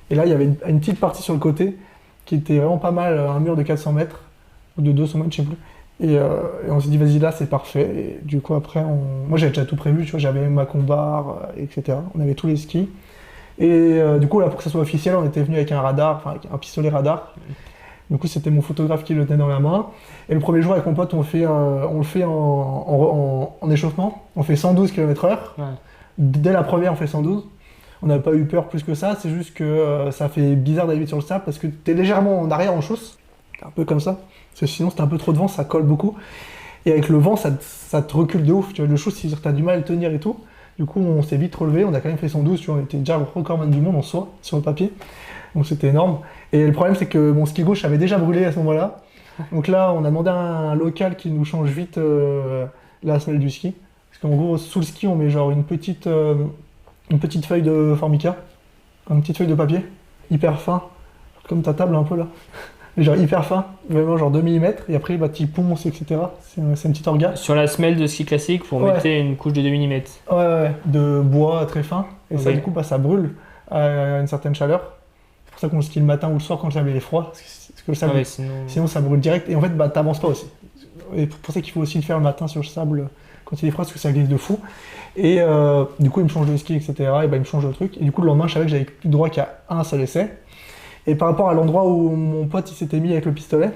Et là, il y avait une petite partie sur le côté qui était vraiment pas mal, un mur de 400 mètres, ou de 200 mètres, je sais plus. Et on s'est dit, vas-y, là, c'est parfait. Et du coup, après, moi, j'avais déjà tout prévu, tu vois, j'avais ma combar, etc. On avait tous les skis. Et du coup, là, pour que ça soit officiel, on était venu avec un radar, avec un pistolet radar. Du coup, c'était mon photographe qui le tenait dans la main. Et le premier jour, avec mon pote, on le fait en échauffement. On fait 112 km/h. Ouais. Dès la première, on fait 112. On n'avait pas eu peur plus que ça, c'est juste que ça fait bizarre d'aller vite sur le sable parce que t'es légèrement en arrière en chausse, un peu comme ça, parce que sinon c'était un peu trop de vent, ça colle beaucoup. Et avec le vent, ça te recule de ouf. Tu vois, le shoot, si t'as du mal à le tenir et tout. Du coup, on s'est vite relevé. On a quand même fait 112. Tu vois, on était déjà le recordman du monde en soi, sur le papier. Donc c'était énorme. Et le problème, c'est que mon ski gauche avait déjà brûlé à ce moment-là. Donc là, on a demandé à un local qui nous change vite la semelle du ski. Parce qu'en gros, sous le ski, on met genre une petite feuille de formica, une petite feuille de papier, hyper fin, comme ta table un peu là. Mais genre hyper fin, vraiment genre 2 mm, et après bah, tu ponces, etc. C'est une petite orga. Sur la semelle de ski classique, vous mettez une couche de 2 mm. Ouais, de bois très fin. Et ça, du coup, bah, ça brûle à une certaine chaleur. C'est pour ça qu'on le skie le matin ou le soir quand le sable est froid. Parce que le sable, sinon ça brûle direct. Et en fait, bah, t'avances pas aussi. Et pour ça qu'il faut aussi le faire le matin sur le sable quand il est froid, parce que ça glisse de fou. Et du coup, il me change le ski, etc. Et bah, il me change le truc. Et du coup, le lendemain, je savais que j'avais plus droit qu'à un seul essai. Et par rapport à l'endroit où mon pote il s'était mis avec le pistolet,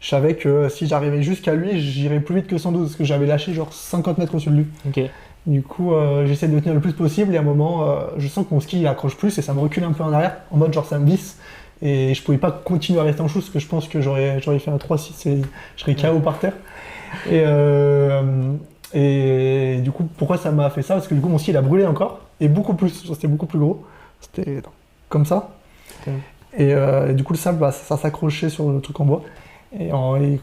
je savais que si j'arrivais jusqu'à lui, j'irais plus vite que 112, parce que j'avais lâché genre 50 mètres au-dessus de lui. Okay. Du coup, j'essaie de tenir le plus possible, et à un moment, je sens que mon ski il accroche plus, et ça me recule un peu en arrière, en mode genre ça me visse. Et je pouvais pas continuer à rester en chose, parce que je pense que j'aurais fait un 3-6 et je serais KO par terre. Et du coup, pourquoi ça m'a fait ça? Parce que du coup, mon ski il a brûlé encore, et beaucoup plus, c'était beaucoup plus gros. C'était comme ça. Et du coup, le sable, bah, ça s'accrochait sur le truc en bois. Et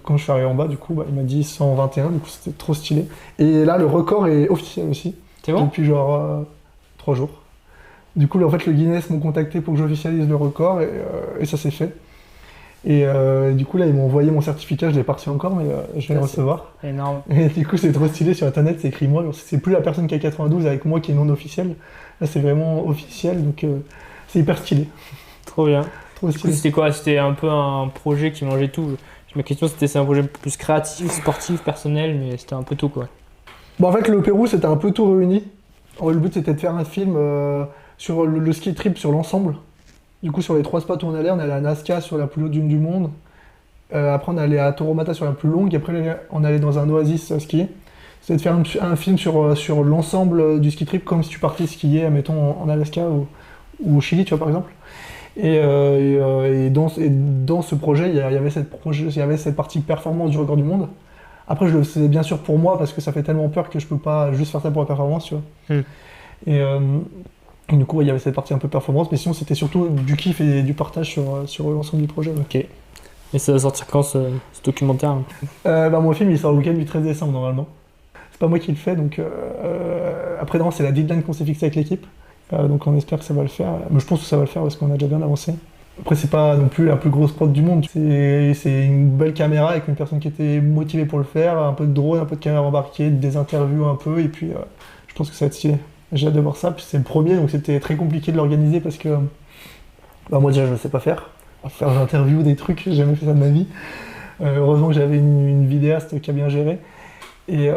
quand je suis arrivé en bas, du coup, bah, il m'a dit 121, du coup, c'était trop stylé. Et là, le record est officiel aussi. C'est bon? Depuis genre 3 jours. Du coup, en fait, le Guinness m'ont contacté pour que j'officialise le record, et ça s'est fait. Et du coup, là, ils m'ont envoyé mon certificat, je l'ai pas reçu encore, mais je vais le recevoir. Énorme. Et du coup, c'est trop stylé sur internet, c'est écrit moi. C'est plus la personne qui a 92 avec moi qui est non officielle. Là, c'est vraiment officiel, donc c'est hyper stylé. Trop bien. Trop stylé. Du coup, c'était quoi? C'était un peu un projet qui mangeait tout. Ma question, c'est un projet plus créatif, sportif, personnel, mais c'était un peu tout, quoi. Bon, en fait, le Pérou, c'était un peu tout réuni. Le but, c'était de faire un film sur le ski trip, sur l'ensemble. Du coup, sur les 3 spots où on allait à Nazca, sur la plus haute dune du monde. Après, on allait à Toromata, sur la plus longue. Et après, on allait dans un oasis skier. C'était de faire un film sur l'ensemble du ski trip, comme si tu partais skier, mettons, en Alaska ou au Chili, tu vois, par exemple. Et dans ce projet, il y avait cette partie performance du record du monde. Après, je le faisais bien sûr pour moi, parce que ça fait tellement peur que je peux pas juste faire ça pour la performance, tu vois. Et du coup, il y avait cette partie un peu performance, mais sinon, c'était surtout du kiff et du partage sur l'ensemble du projet. Ok. Et ça va sortir quand, ce documentaire? Mon film, il sort le week-end du 13 décembre, normalement. C'est pas moi qui le fais, donc après, non, c'est la deadline qu'on s'est fixée avec l'équipe. Donc on espère que ça va le faire. Mais je pense que ça va le faire parce qu'on a déjà bien avancé. Après, c'est pas non plus la plus grosse prod du monde. C'est une belle caméra avec une personne qui était motivée pour le faire, un peu de drone, un peu de caméra embarquée, des interviews un peu, et puis je pense que ça va être stylé. J'ai hâte de voir ça. Puis c'est le premier, donc c'était très compliqué de l'organiser parce que moi déjà je ne sais pas faire. Faire des interviews, des trucs, j'ai jamais fait ça de ma vie. Heureusement que j'avais une vidéaste qui a bien géré. Et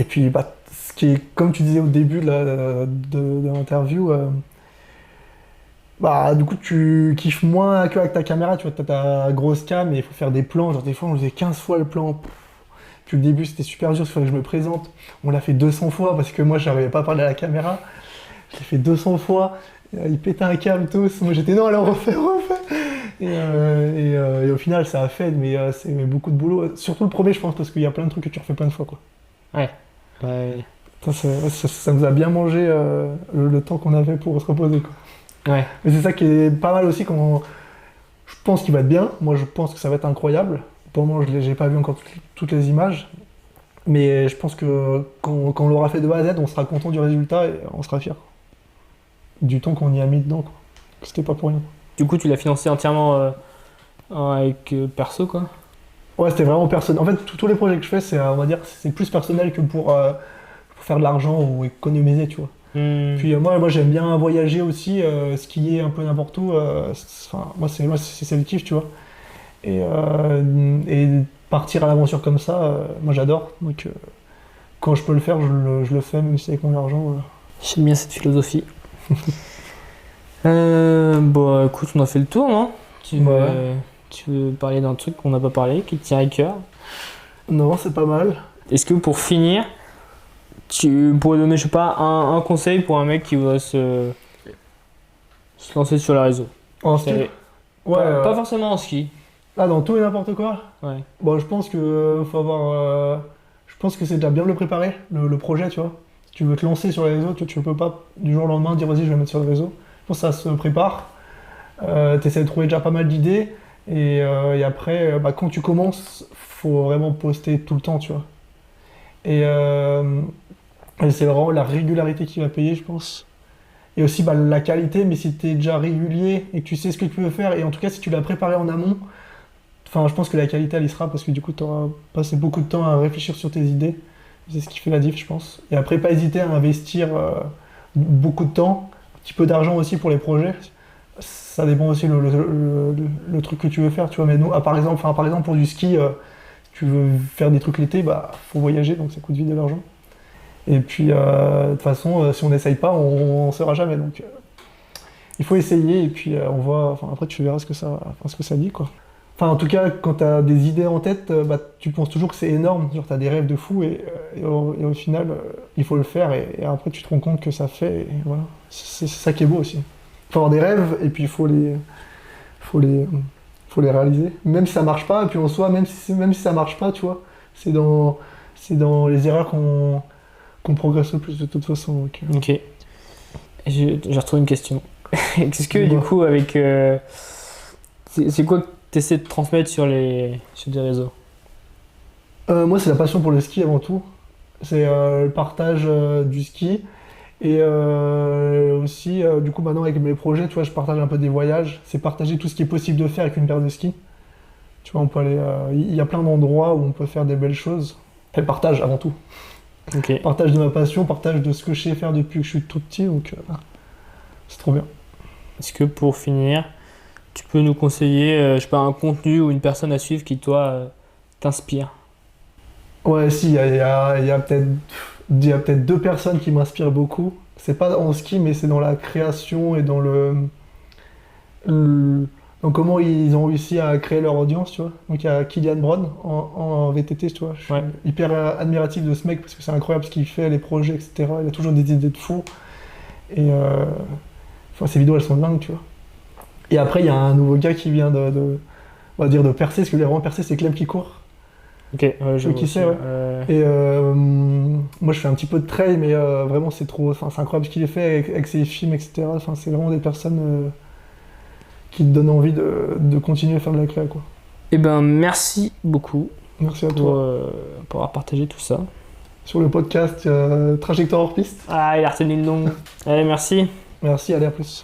puis ce qui est, comme tu disais au début de l'interview, du coup tu kiffes moins qu'avec ta caméra, tu vois, t'as ta grosse cam et il faut faire des plans, genre des fois on faisait 15 fois le plan. Puis le début c'était super dur, il fallait que je me présente. On l'a fait 200 fois parce que moi j'arrivais pas à parler à la caméra. Je l'ai fait 200 fois, il pétait un câble tous, moi j'étais non, alors refais. Et au final ça a fait, mais c'est beaucoup de boulot. Surtout le premier je pense parce qu'il y a plein de trucs que tu refais plein de fois, quoi. Ouais. Ça nous a bien mangé le temps qu'on avait pour se reposer, quoi. Ouais. Mais c'est ça qui est pas mal aussi, quand je pense qu'il va être bien. Moi je pense que ça va être incroyable. Pour le moment j'ai pas vu encore toutes les images. Mais je pense que quand on l'aura fait de A à Z, on sera content du résultat et on sera fiers. Du temps qu'on y a mis dedans, quoi. C'était pas pour rien. Du coup tu l'as financé entièrement avec perso, quoi? Ouais, c'était vraiment personnel. En fait, tous les projets que je fais, on va dire, c'est plus personnel que pour faire de l'argent ou économiser, tu vois. Puis moi j'aime bien voyager aussi, skier un peu n'importe où. Moi c'est le kiff, tu vois. Et partir à l'aventure comme ça, moi j'adore. Donc quand je peux le faire, je le fais, même si c'est avec mon argent. J'aime bien cette philosophie. Bon, écoute, on a fait le tour, non? Tu veux parler d'un truc qu'on n'a pas parlé, qui te tient à cœur? Non, c'est pas mal. Est-ce que pour finir, tu pourrais donner, je sais pas, un conseil pour un mec qui va se lancer sur la réseau? En ski? Ouais, pas forcément en ski. Ah, dans tout et n'importe quoi? Ouais. Bon, je pense que faut avoir. Je pense que c'est déjà bien de le préparer, le projet, tu vois. Si tu veux te lancer sur les réseaux, tu peux pas du jour au lendemain dire vas-y, je vais me mettre sur le réseau. Je pense que ça se prépare. Tu essaies de trouver déjà pas mal d'idées. Et après, quand tu commences, faut vraiment poster tout le temps, tu vois. Et c'est vraiment la régularité qui va payer, je pense. Et aussi la qualité, mais si tu es déjà régulier et que tu sais ce que tu veux faire, et en tout cas si tu l'as préparé en amont, enfin je pense que la qualité elle y sera parce que du coup tu auras passé beaucoup de temps à réfléchir sur tes idées. C'est ce qui fait la diff, je pense. Et après, pas hésiter à investir beaucoup de temps, un petit peu d'argent aussi pour les projets. Ça dépend aussi le truc que tu veux faire, tu vois. Mais nous, par exemple pour du ski, si tu veux faire des trucs l'été, faut voyager, donc ça coûte vite de l'argent. Et puis, de toute façon, si on n'essaye pas, on ne saura jamais. Donc, il faut essayer et puis on voit. Enfin, après, tu verras ce que ça dit, quoi. Enfin, en tout cas, quand tu as des idées en tête, tu penses toujours que c'est énorme. Genre, tu as des rêves de fou et au final, il faut le faire. Et après, tu te rends compte que ça fait. Et voilà. C'est ça qui est beau aussi. Il faut avoir des rêves et puis il faut les réaliser. Même si ça marche pas, et puis en soi, même si ça marche pas, tu vois, c'est dans les erreurs qu'on progresse le plus de toute façon. Donc, Ok. J'ai retrouvé une question. Qu'est-ce que Dis-moi. du coup avec... c'est quoi que tu essaies de transmettre sur des réseaux? moi, c'est la passion pour le ski avant tout. C'est le partage du ski. Et aussi, du coup, maintenant avec mes projets, tu vois, je partage un peu des voyages. C'est partager tout ce qui est possible de faire avec une paire de skis. Tu vois, on peut aller. Il y a plein d'endroits où on peut faire des belles choses. Et le partage avant tout. Ok. Partage de ma passion, partage de ce que je sais faire depuis que je suis tout petit. Donc, c'est trop bien. Est-ce que pour finir, tu peux nous conseiller, je sais pas, un contenu ou une personne à suivre qui, toi, t'inspire? Ouais, si, il y a peut-être deux personnes qui m'inspirent beaucoup. C'est pas en ski, mais c'est dans la création et dans comment ils ont réussi à créer leur audience, tu vois. Donc il y a Kylian Brown en VTT, tu vois. Je suis Ouais. hyper admiratif de ce mec parce que c'est incroyable ce qu'il fait, les projets, etc. Il a toujours des idées de fou. Et enfin, ses vidéos, elles sont dingues, tu vois. Et après, il y a un nouveau gars qui vient on va dire de percer, parce que lui, vraiment percer, c'est Clem qui court. Ok, ouais, je Oui, vois qui aussi. sait, ouais. Et moi, je fais un petit peu de trail, mais vraiment, c'est incroyable ce qu'il a fait avec ses films, etc. Enfin, c'est vraiment des personnes qui te donnent envie de continuer à faire de la créa, quoi. Eh ben, merci beaucoup Merci à pour, toi. pour avoir partagé tout ça. Sur le podcast Trajectoire hors piste. Ah, il a retenu le nom. Allez, merci. Merci, allez, à plus.